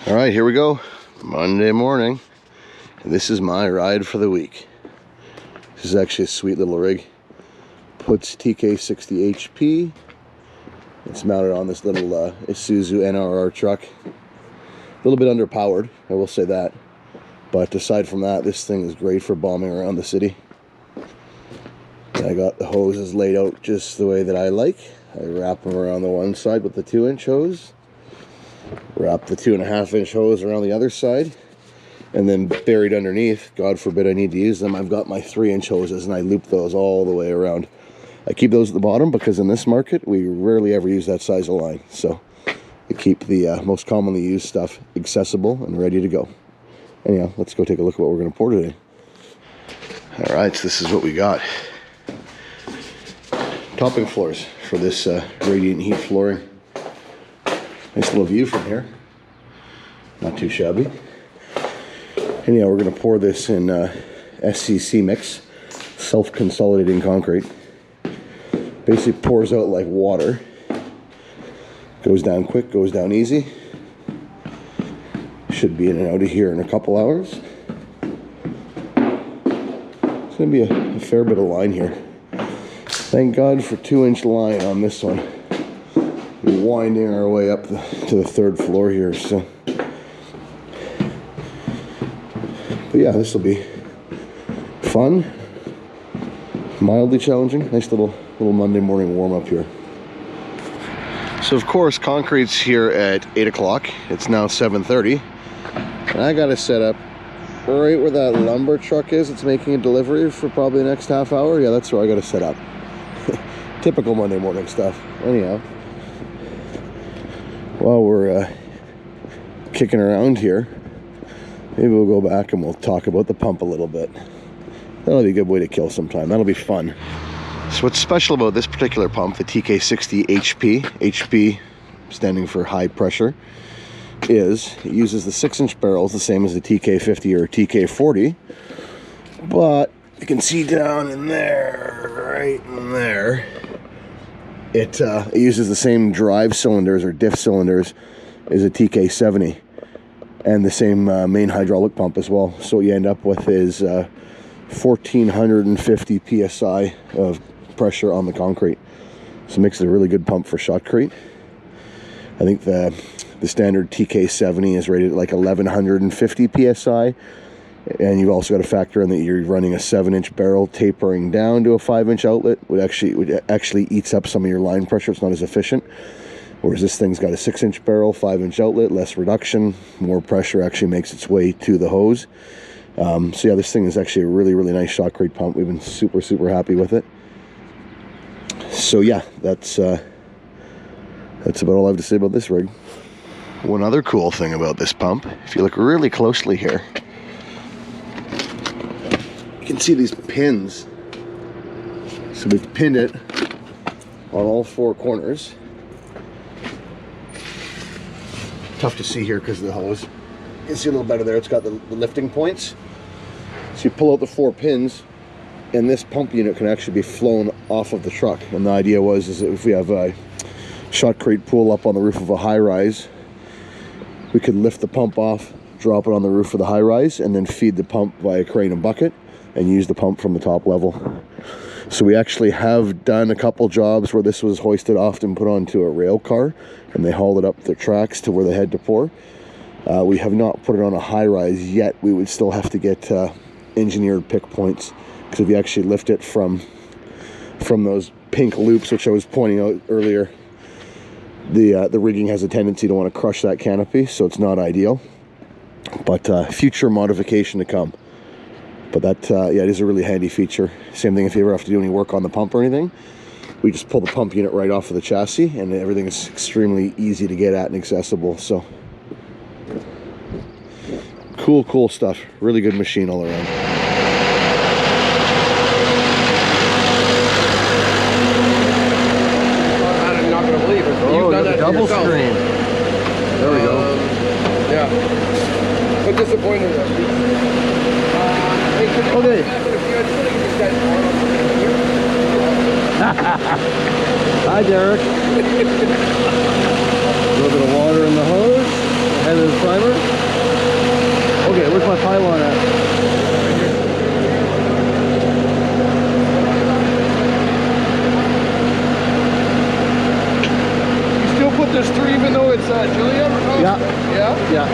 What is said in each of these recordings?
All right, here we go. Monday morning, and this is my ride for the week. This is actually a sweet little rig. Putzmeister TK60HP. It's mounted on this little Isuzu NRR truck. A little bit underpowered, I will say that. But aside from that, this thing is great for bombing around the city. And I got the hoses laid out just the way that I like. I wrap them around the one side with the 2-inch hose. Wrap the 2.5-inch hose around the other side, and then buried underneath, God forbid I need to use them, I've got my 3-inch hoses, and I loop those all the way around. I keep those at the bottom because in this market we rarely ever use that size of line, so I keep the most commonly used stuff accessible and ready to go. Anyhow, let's go take a look at what we're going to pour today. Alright, so this is what we got. Topping floors for this radiant heat flooring. Nice little view from here. Not too shabby. Anyhow, we're going to pour this in SCC mix, self-consolidating concrete. Basically pours out like water. Goes down quick, goes down easy. Should be in and out of here in a couple hours. It's going to be a fair bit of line here. Thank God for 2-inch line on this one. We're winding our way up to the 3rd floor here, so. But yeah, this will be fun, mildly challenging. Nice little Monday morning warm up here. So of course, concrete's here at 8 o'clock. It's now 7:30, and I got to set up right where that lumber truck is. It's making a delivery for probably the next half hour. Yeah, that's where I got to set up. Typical Monday morning stuff. Anyhow, while we're kicking around here, maybe we'll go back and we'll talk about the pump a little bit. That'll be a good way to kill some time. That'll be fun. So what's special about this particular pump, the TK60HP, HP standing for high pressure, is it uses the 6-inch barrels, the same as the TK50 or TK40, but you can see down in there, right in there, it uses the same drive cylinders or diff cylinders as a TK70, and the same main hydraulic pump as well. So what you end up with is 1450 psi of pressure on the concrete. So it makes it a really good pump for shotcrete. I think the standard TK70 is rated at like 1150 psi. And you've also got to factor in that you're running a 7-inch barrel tapering down to a 5-inch outlet, which actually eats up some of your line pressure. It's not as efficient. Whereas this thing's got a 6-inch barrel, 5-inch outlet, less reduction, more pressure actually makes its way to the hose. So yeah, this thing is actually a really, really nice shotcrete pump. We've been super, super happy with it. So yeah, that's about all I have to say about this rig. One other cool thing about this pump, if you look really closely here, you can see these pins. So we've pinned it on all 4 corners. Tough to see here because of the hose. You can see a little better there. It's got the lifting points. So you pull out the 4 pins, and this pump unit can actually be flown off of the truck. And the idea is that if we have a shotcrete pool up on the roof of a high-rise, we could lift the pump off, drop it on the roof of the high-rise, and then feed the pump via crane and bucket and use the pump from the top level. So we actually have done a couple jobs where this was hoisted off and put onto a rail car, and they hauled it up the tracks to where they had to pour. We have not put it on a high-rise yet. We would still have to get engineered pick points, because if you actually lift it from those pink loops, which I was pointing out earlier, the rigging has a tendency to want to crush that canopy, so it's not ideal. But future modification to come. But that, yeah, it is a really handy feature. Same thing if you ever have to do any work on the pump or anything. We just pull the pump unit right off of the chassis, and everything is extremely easy to get at and accessible. So, cool stuff. Really good machine all around. I'm not going to believe it. Oh, You've done that double yourself. screen. There we go. Yeah. But disappointed. Okay. Hi, Derek. A little bit of water in the hose ahead of the primer. Yeah. Yeah? Yeah.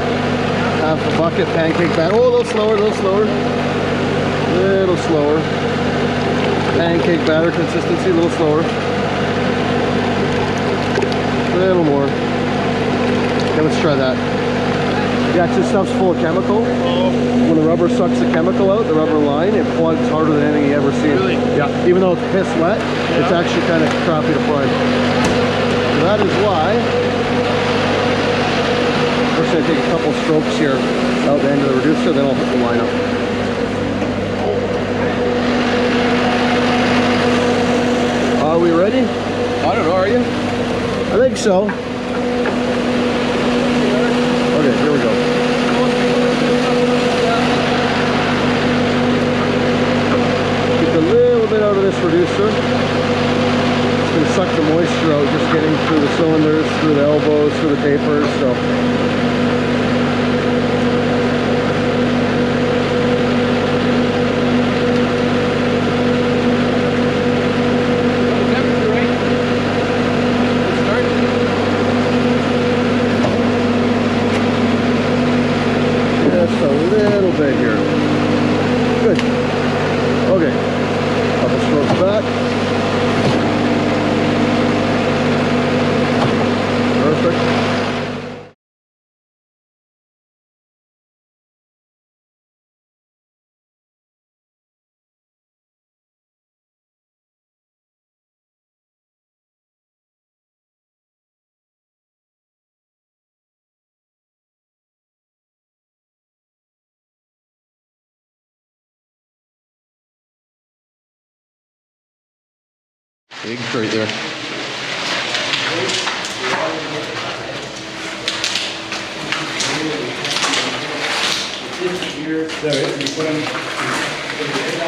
Half a bucket, pancake batter. Oh, a little slower, a little slower. Little slower. Pancake batter consistency, a little slower. A little more. Okay, let's try that. Yeah, this stuff's full of chemical. When the rubber sucks the chemical out, the rubber line, it plugs harder than anything you ever seen. Really? Yeah. Even though it's piss wet, it's actually kind of crappy to prime. So that is why. First, I take a couple strokes here out the end of the reducer, then I'll hook the line up. Are we ready? I don't know, are you? I think so. Okay, here we go. Get a little bit out of this reducer. It's going to suck the moisture out, just getting through the cylinders, through the elbows, through the tapers. So. Just a little bit here. Good. Okay. Couple strokes back. Perfect. Big crate there.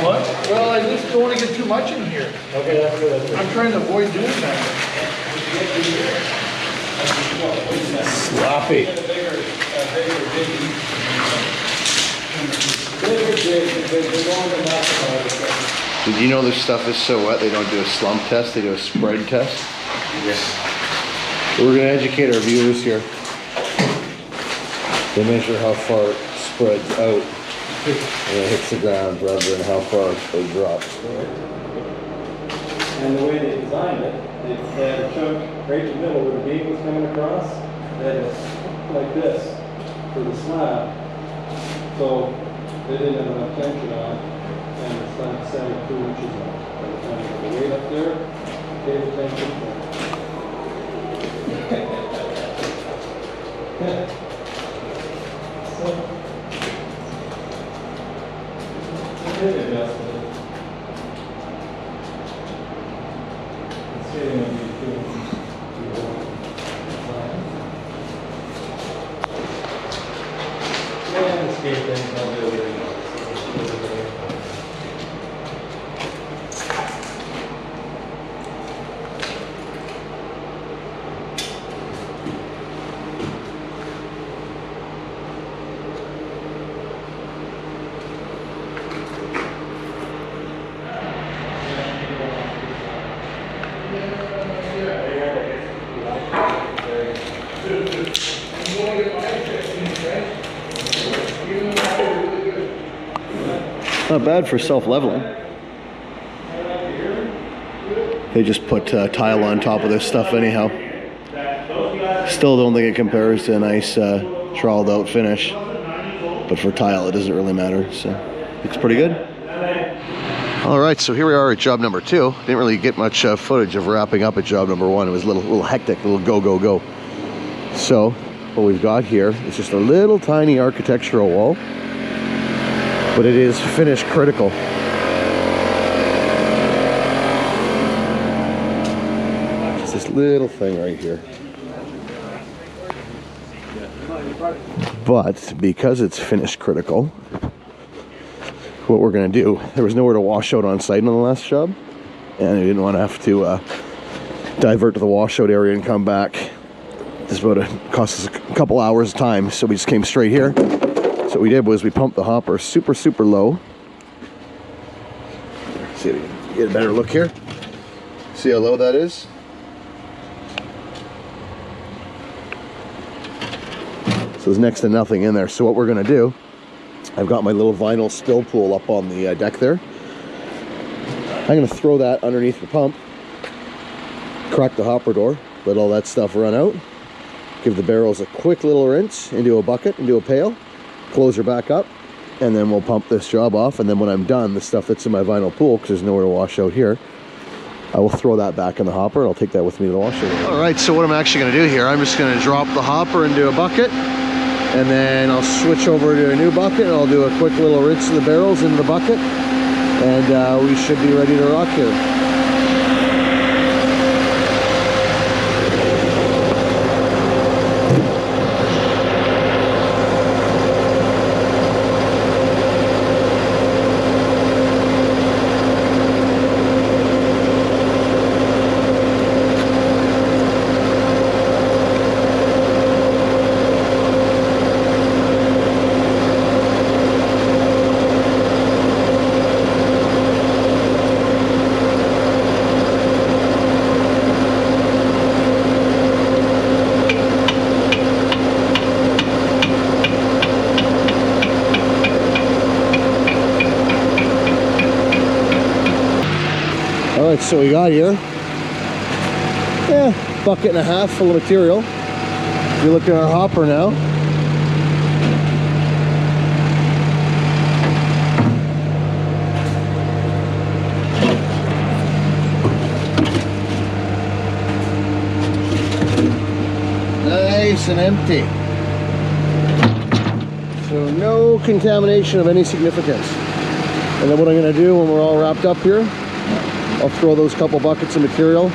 What? Well, I just don't want to get too much in here. Okay, that's good. That's good. I'm trying to avoid doing that. Sloppy. Did you know this stuff is so wet they don't do a slump test, they do a spread test? Yes. So we're going to educate our viewers here. They measure how far it spreads out and it hits the ground rather than how far it drops. And the way they designed it, they had a chunk right in the middle where the beam was coming across. They had it like this for the slab. So they didn't have enough tension on it. And it's not 72 inches on. By the time you have the weight up there, gave it tension. So, big adjustment. It's getting to be too landscape things, I'll do everything else. Not bad for self-leveling. They just put tile on top of this stuff anyhow. Still don't think it compares to a nice troweled out finish. But for tile it doesn't really matter, so looks pretty good. Alright, so here we are at job number 2. Didn't really get much footage of wrapping up at job number 1. It was a little hectic, a little go, go, go. So, what we've got here is just a little tiny architectural wall. But it is finish critical. It's this little thing right here. But because it's finish critical, what we're going to do, there was nowhere to wash out on site on the last job, and I didn't want to have to divert to the washout area and come back. This would have cost us a couple hours time, so we just came straight here. So what we did was we pumped the hopper super, super low. See if we can get a better look here. See how low that is? So there's next to nothing in there. So what we're gonna do, I've got my little vinyl spill pool up on the deck there. I'm gonna throw that underneath the pump, crack the hopper door, let all that stuff run out, give the barrels a quick little rinse into a bucket, into a pail, close her back up, and then we'll pump this job off. And then when I'm done, the stuff that's in my vinyl pool, because there's nowhere to wash out here, I will throw that back in the hopper and I'll take that with me to the washer. All right, so what I'm actually gonna do here, I'm just gonna drop the hopper into a bucket, and then I'll switch over to a new bucket, and I'll do a quick little rinse of the barrels into the bucket, and we should be ready to rock here. Alright, so we got here, bucket and a half full of material. If you look at our hopper now, nice and empty. So no contamination of any significance. And then what I'm going to do when we're all wrapped up here, I'll throw those couple buckets of material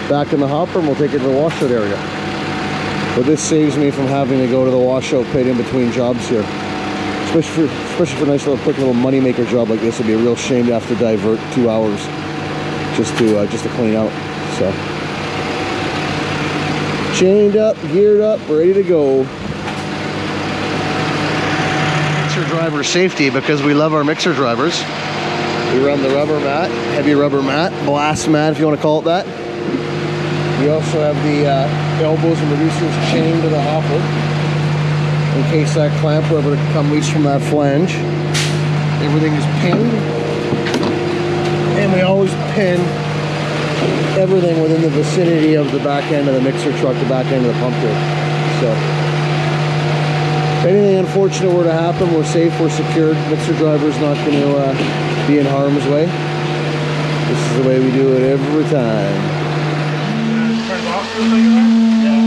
back in the hopper and we'll take it to the washout area. But this saves me from having to go to the washout pit in between jobs here. Especially for a nice little quick little money maker job like this, it'd be a real shame to have to divert 2 hours just to clean out. So chained up, geared up, ready to go. Mixer driver safety, because we love our mixer drivers. We run the rubber mat, heavy rubber mat, blast mat if you want to call it that. We also have the elbows and reducers chained to the hopper in case that clamp were ever to come loose from that flange. Everything is pinned, and we always pin everything within the vicinity of the back end of the mixer truck, the back end of the pump rig. So if anything unfortunate were to happen, we're safe, we're secured. Mixer driver's not going to be in harm's way. This is the way we do it every time. Turn it off for a second there? Yeah.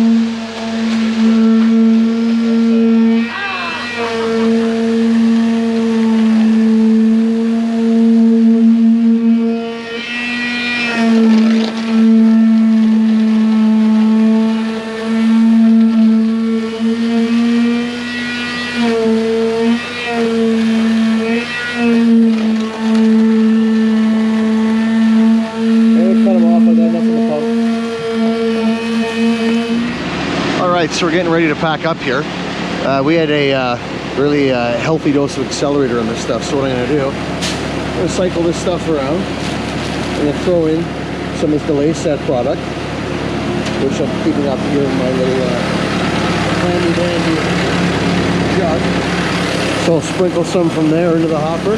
So we're getting ready to pack up here. We had a really healthy dose of accelerator on this stuff. So what I'm going to do, I'm going to cycle this stuff around. I'm going to throw in some of this delay set product, which I'm keeping up here in my little handy dandy jug. So I'll sprinkle some from there into the hopper.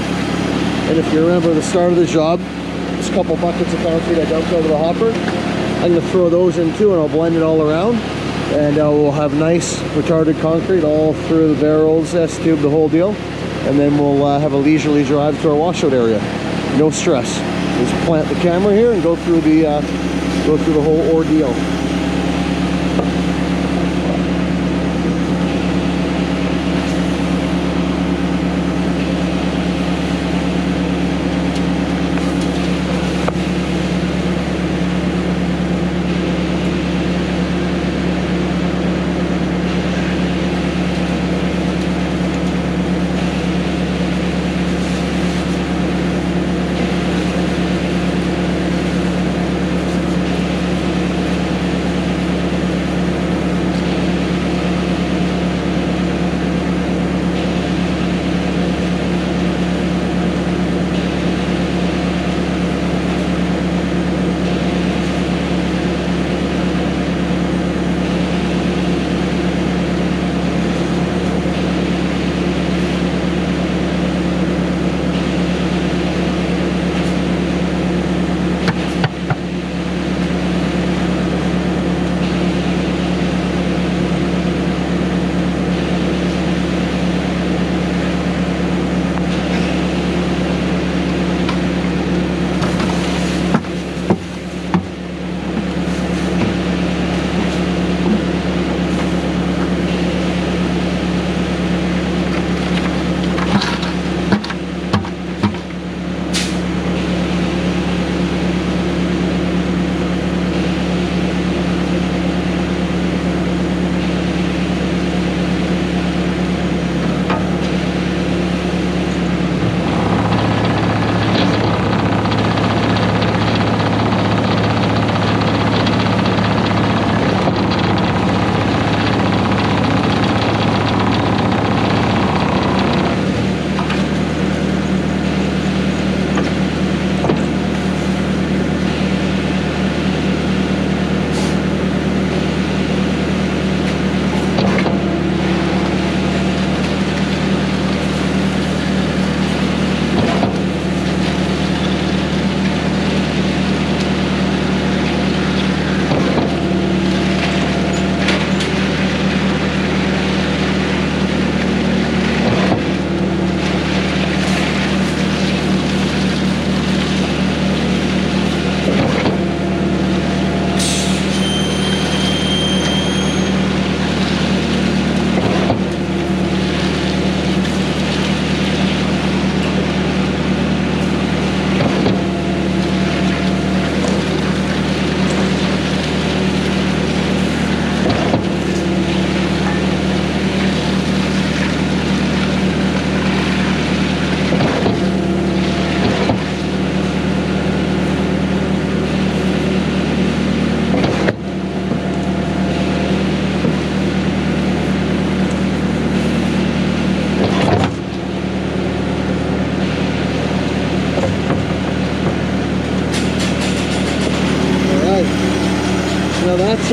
And if you remember the start of the job, there's a couple buckets of concrete I dumped over the hopper. I'm going to throw those in too, and I'll blend it all around. And we'll have nice retarded concrete all through the barrels, S-tube, the whole deal. And then we'll have a leisurely drive to our washout area. No stress. Just plant the camera here and go through the whole ordeal.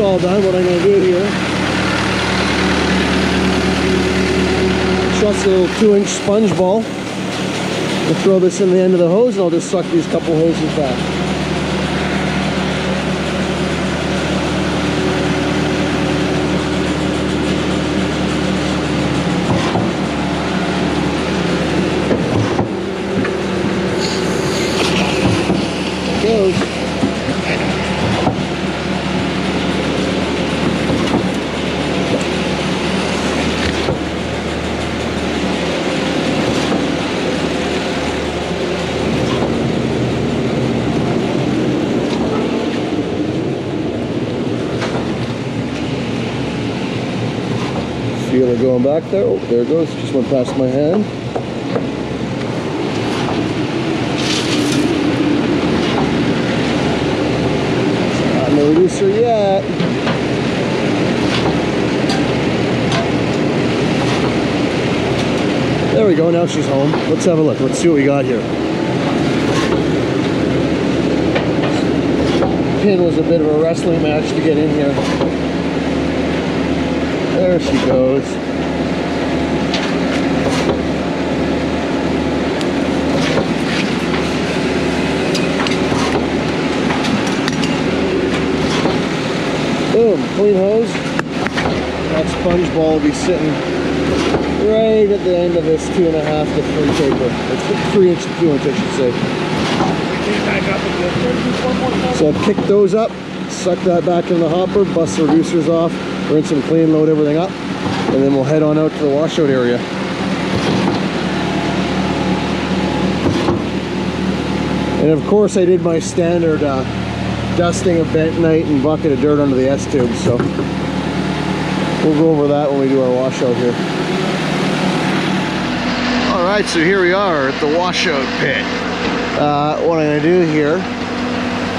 all done, what I'm going to do here, trust a little 2-inch sponge ball. We'll throw this in the end of the hose and I'll just suck these couple hoses back. Goes. Feel it going back there. Oh, there it goes. Just went past my hand. No looser yet. There we go, now she's home. Let's have a look. Let's see what we got here. Pin was a bit of a wrestling match to get in here. There she goes. Boom, clean hose. That sponge ball will be sitting right at the end of this 2.5 to 3 taper. It's 3-inch to 2-inch, I should say. So I've kicked those up, suck that back in the hopper, bust the reducers off, rinse them clean, load everything up, and then we'll head on out to the washout area. And of course I did my standard dusting of bentonite and bucket of dirt under the S-tube, so we'll go over that when we do our washout here. Alright, so here we are at the washout pit. What I'm going to do here,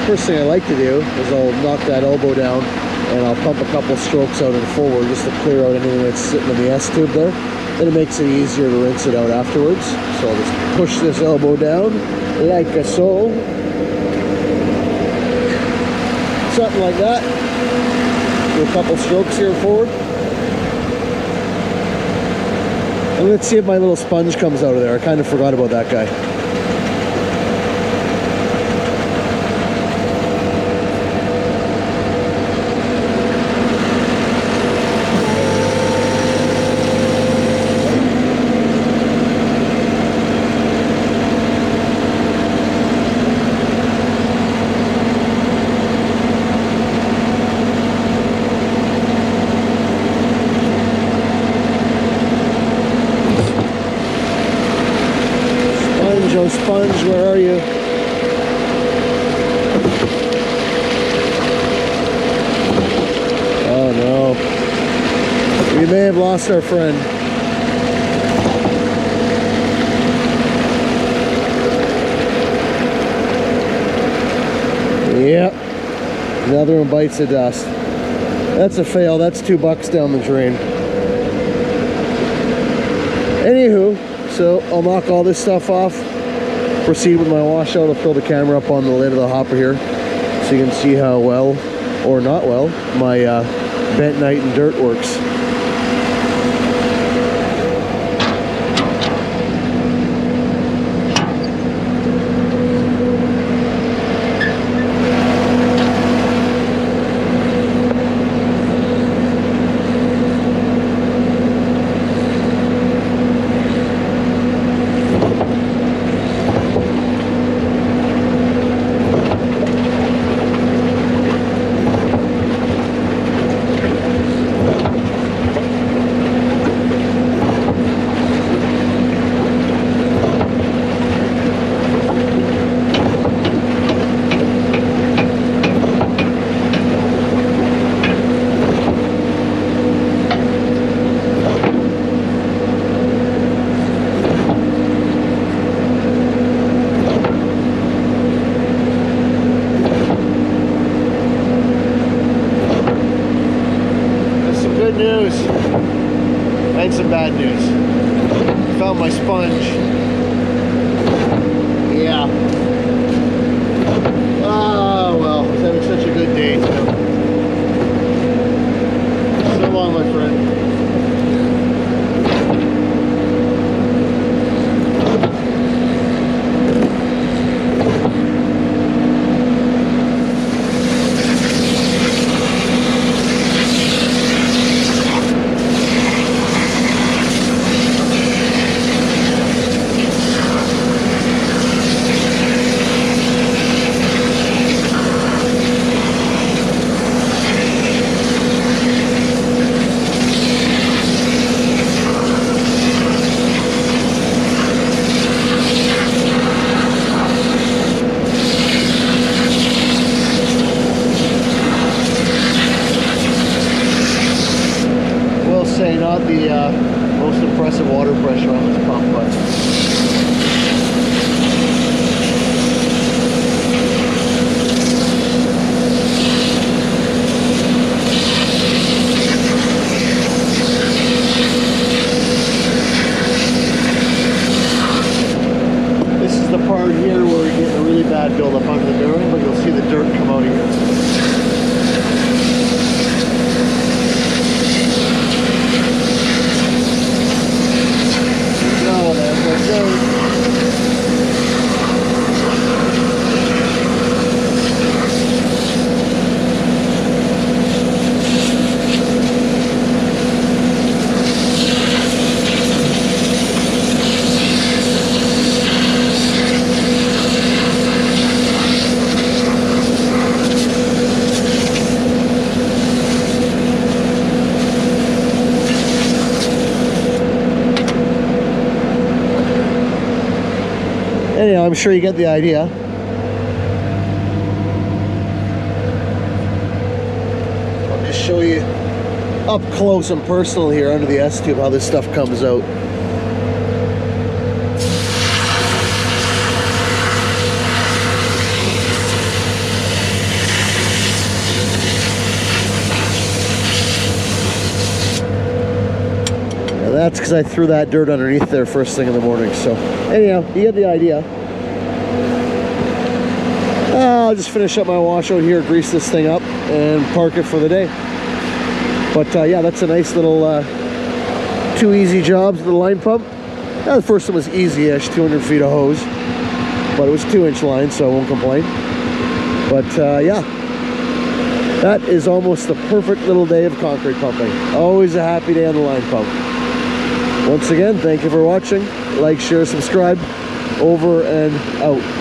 first thing I like to do is I'll knock that elbow down and I'll pump a couple strokes out and forward just to clear out anything that's sitting in the S-tube there. Then it makes it easier to rinse it out afterwards. So I'll just push this elbow down like so. Something like that. Do a couple strokes here forward. And let's see if my little sponge comes out of there. I kind of forgot about that guy. Sponge, where are you? Oh no. We may have lost our friend. Yep. Another one bites the dust. That's a fail. That's $2 down the drain. Anywho, so I'll knock all this stuff off. Proceed with my washout. I'll throw the camera up on the lid of the hopper here so you can see how well, or not well, my bentonite and dirt works. News and some bad news. Found my sponge. Yeah. Oh well, I was having such a good day too. most impressive water pressure on this pump, but this is the part here where we get a really bad buildup under the bearing, but you'll see the dirt come out here. Anyhow, I'm sure you get the idea. I'll just show you up close and personal here under the S-tube how this stuff comes out. That's because I threw that dirt underneath there first thing in the morning. So anyhow, you get the idea. I'll just finish up my washout here, grease this thing up, and park it for the day. But yeah, that's a nice little 2 easy jobs with the line pump. The first one was easy-ish, 200 feet of hose, but it was 2-inch line, so I won't complain. But yeah, that is almost the perfect little day of concrete pumping. Always a happy day on the line pump. Once again, thank you for watching. Like, share, subscribe. Over and out.